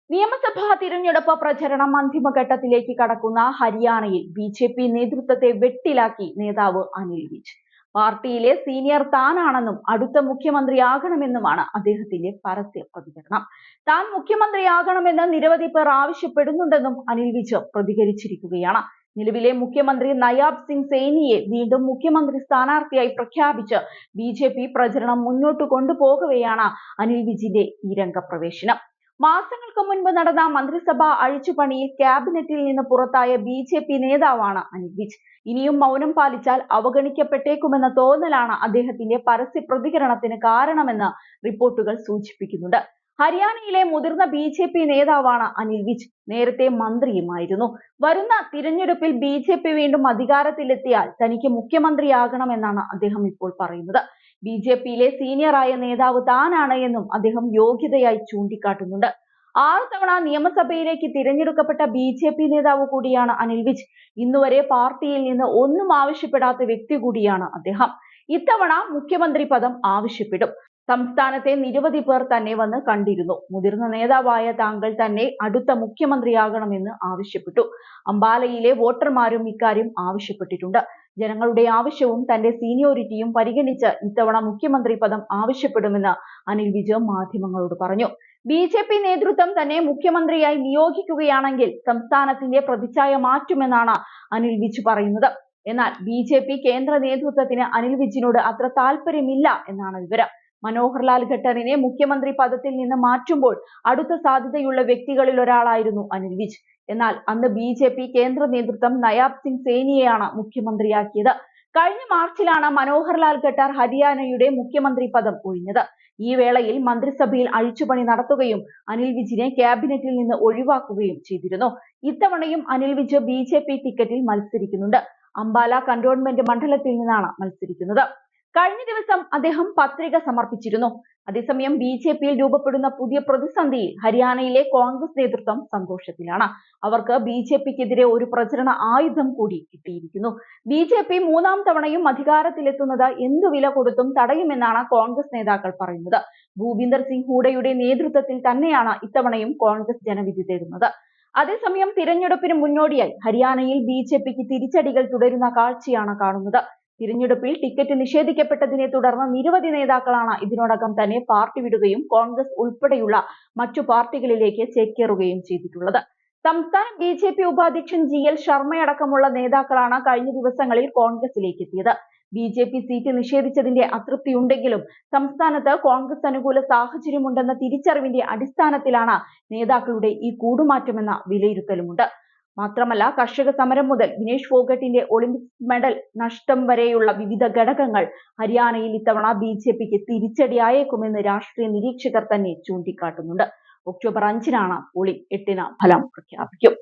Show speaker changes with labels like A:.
A: നിയമസഭാ തിരഞ്ഞെടുപ്പ് പ്രചരണം അന്തിമഘട്ടത്തിലേക്ക് കടക്കുന്ന ഹരിയാനയിൽ ബി.ജെ.പി. നേതൃത്വത്തെ വെട്ടിലാക്കി നേതാവ് അനിൽ വിജ്. പാർട്ടിയിലെ സീനിയർ താനാണെന്നും അടുത്ത മുഖ്യമന്ത്രിയാകണമെന്നുമാണ് അദ്ദേഹത്തിന്റെ പരസ്യ പ്രതികരണം. താൻ മുഖ്യമന്ത്രിയാകണമെന്ന് നിരവധി പേർ ആവശ്യപ്പെടുന്നുണ്ടെന്നും അനിൽ വിജ് പ്രതികരിച്ചിരിക്കുകയാണ്. നിലവിലെ മുഖ്യമന്ത്രി നയാബ് സിംഗ് സേനിയെ വീണ്ടും മുഖ്യമന്ത്രി സ്ഥാനാർത്ഥിയായി പ്രഖ്യാപിച്ച് ബി.ജെ.പി. പ്രചരണം മുന്നോട്ട് കൊണ്ടുപോകവെയാണ് അനിൽ വിജിന്റെ ഈ രംഗപ്രവേശനം. മാസങ്ങൾക്ക് മുൻപ് നടന്ന മന്ത്രിസഭാ അഴിച്ചുപണിയിൽ ക്യാബിനറ്റിൽ നിന്ന് പുറത്തായ ബി.ജെ.പി. നേതാവാണ് അനിൽ വിജ്. ഇനിയും മൗനം പാലിച്ചാൽ അവഗണിക്കപ്പെട്ടേക്കുമെന്ന തോന്നലാണ് അദ്ദേഹത്തിന്റെ പരസ്യ പ്രതികരണത്തിന് കാരണമെന്ന് റിപ്പോർട്ടുകൾ സൂചിപ്പിക്കുന്നുണ്ട്. ഹരിയാനയിലെ മുതിർന്ന ബി.ജെ.പി. നേതാവാണ് അനിൽ വിജ്. നേരത്തെ മന്ത്രിയുമായിരുന്നു. വരുന്ന തിരഞ്ഞെടുപ്പിൽ ബി.ജെ.പി. വീണ്ടും അധികാരത്തിലെത്തിയാൽ തനിക്ക് മുഖ്യമന്ത്രിയാകണമെന്നാണ് അദ്ദേഹം ഇപ്പോൾ പറയുന്നത്. ബി.ജെ.പിയിലെ സീനിയറായ നേതാവ് താനാണ് എന്നും അദ്ദേഹം യോഗ്യതയായി ചൂണ്ടിക്കാട്ടുന്നുണ്ട്. 6 തവണ നിയമസഭയിലേക്ക് തിരഞ്ഞെടുക്കപ്പെട്ട ബി.ജെ.പി. നേതാവ് കൂടിയാണ് അനിൽ വിജ്. ഇന്നുവരെ പാർട്ടിയിൽ നിന്ന് ഒന്നും ആവശ്യപ്പെടാത്ത വ്യക്തി കൂടിയാണ് അദ്ദേഹം. ഇത്തവണ മുഖ്യമന്ത്രി പദം ആവശ്യപ്പെടും. സംസ്ഥാനത്തെ നിരവധി പേർ തന്നെ വന്ന് കണ്ടിരുന്നു. മുതിർന്ന നേതാവായ താങ്കൾ തന്നെ അടുത്ത മുഖ്യമന്ത്രിയാകണമെന്ന് ആവശ്യപ്പെട്ടു. അംബാലയിലെ വോട്ടർമാരും ഇക്കാര്യം ആവശ്യപ്പെട്ടിട്ടുണ്ട്. ജനങ്ങളുടെ ആവശ്യവും തന്റെ സീനിയോറിറ്റിയും പരിഗണിച്ച് ഇത്തവണ മുഖ്യമന്ത്രി പദം ആവശ്യപ്പെടുമെന്ന് അനിൽ വിജ് മാധ്യമങ്ങളോട് പറഞ്ഞു. ബി.ജെ.പി. നേതൃത്വം തന്നെ മുഖ്യമന്ത്രിയായി നിയോഗിക്കുകയാണെങ്കിൽ സംസ്ഥാനത്തിന്റെ പ്രതിച്ഛായ മാറ്റുമെന്നാണ് അനിൽ വിജ് പറയുന്നത്. എന്നാൽ ബി.ജെ.പി. കേന്ദ്ര നേതൃത്വത്തിന് അനിൽ വിജിനോട് അത്ര താല്പര്യമില്ല എന്നാണ് വിവരം. മനോഹർ ലാൽ ഖട്ടറിനെ മുഖ്യമന്ത്രി പദത്തിൽ നിന്ന് മാറ്റുമ്പോൾ അടുത്ത സാധ്യതയുള്ള വ്യക്തികളിൽ ഒരാളായിരുന്നു അനിൽ വിജ്. എന്നാൽ അന്ന് ബി.ജെ.പി. കേന്ദ്ര നേതൃത്വം നയാബ് സിംഗ് സേനിയെയാണ് മുഖ്യമന്ത്രിയാക്കിയത്. കഴിഞ്ഞ മാർച്ചിലാണ് മനോഹർ ലാൽ ഖട്ടർ ഹരിയാനയുടെ മുഖ്യമന്ത്രി പദം ഒഴിഞ്ഞത്. ഈ വേളയിൽ മന്ത്രിസഭയിൽ അഴിച്ചുപണി നടത്തുകയും അനിൽ വിജിനെ ക്യാബിനറ്റിൽ നിന്ന് ഒഴിവാക്കുകയും ചെയ്തിരുന്നു. ഇത്തവണയും അനിൽ വിജ് ബി.ജെ.പി. ടിക്കറ്റിൽ മത്സരിക്കുന്നുണ്ട്. അംബാല കന്റോൺമെന്റ് മണ്ഡലത്തിൽ നിന്നാണ് മത്സരിക്കുന്നത്. കഴിഞ്ഞ ദിവസം അദ്ദേഹം പത്രിക സമർപ്പിച്ചിരുന്നു. അതേസമയം ബി.ജെ.പിയിൽ രൂപപ്പെടുന്ന പുതിയ പ്രതിസന്ധിയിൽ ഹരിയാനയിലെ കോൺഗ്രസ് നേതൃത്വം സന്തോഷത്തിലാണ്. അവർക്ക് ബി.ജെ.പിക്കെതിരെ ഒരു പ്രചരണ ആയുധം കൂടി കിട്ടിയിരിക്കുന്നു. ബി.ജെ.പി. 3ാം തവണയും അധികാരത്തിലെത്തുന്നത് എന്തു വില കൊടുത്തും തടയുമെന്നാണ് കോൺഗ്രസ് നേതാക്കൾ പറയുന്നത്. ഭൂപിന്ദർ സിംഗ് ഹൂഡയുടെ നേതൃത്വത്തിൽ തന്നെയാണ് ഇത്തവണയും കോൺഗ്രസ് ജനവിധി തേടുന്നത്. അതേസമയം തിരഞ്ഞെടുപ്പിന് മുന്നോടിയായി ഹരിയാനയിൽ ബി.ജെ.പിക്ക് തിരിച്ചടികൾ തുടരുന്ന കാഴ്ചയാണ് കാണുന്നത്. തിരഞ്ഞെടുപ്പിൽ ടിക്കറ്റ് നിഷേധിക്കപ്പെട്ടതിനെ തുടർന്ന് നിരവധി നേതാക്കളാണ് ഇതിനോടകം തന്നെ പാർട്ടി വിടുകയും കോൺഗ്രസ് ഉൾപ്പെടെയുള്ള മറ്റു പാർട്ടികളിലേക്ക് ചേക്കേറുകയും ചെയ്തിട്ടുള്ളത്. സംസ്ഥാന ബി.ജെ.പി. ഉപാധ്യക്ഷൻ ജി.എൽ. ശർമ്മയടക്കമുള്ള നേതാക്കളാണ് കഴിഞ്ഞ ദിവസങ്ങളിൽ കോൺഗ്രസിലേക്ക് എത്തിയത്. ബി.ജെ.പി. സീറ്റ് നിഷേധിച്ചതിന്റെ അതൃപ്തിയുണ്ടെങ്കിലും സംസ്ഥാനത്ത് കോൺഗ്രസ് അനുകൂല സാഹചര്യമുണ്ടെന്ന തിരിച്ചറിവിന്റെ അടിസ്ഥാനത്തിലാണ് നേതാക്കളുടെ ഈ കൂടുമാറ്റമെന്ന വിലയിരുത്തലുമുണ്ട്. മാത്രമല്ല, കർഷക സമരം മുതൽ വിനേഷ് ഫോഗട്ടിന്റെ ഒളിമ്പിക്സ് മെഡൽ നഷ്ടം വരെയുള്ള വിവിധ ഘടകങ്ങൾ ഹരിയാനയിൽ ഇത്തവണ ബി.ജെ.പിക്ക് തിരിച്ചടിയായേക്കുമെന്ന് രാഷ്ട്രീയ നിരീക്ഷകർ തന്നെ ചൂണ്ടിക്കാട്ടുന്നുണ്ട്. ഒക്ടോബർ 5-നാണ് പോളിംഗ്, 8-ന് ഫലം പ്രഖ്യാപിക്കും.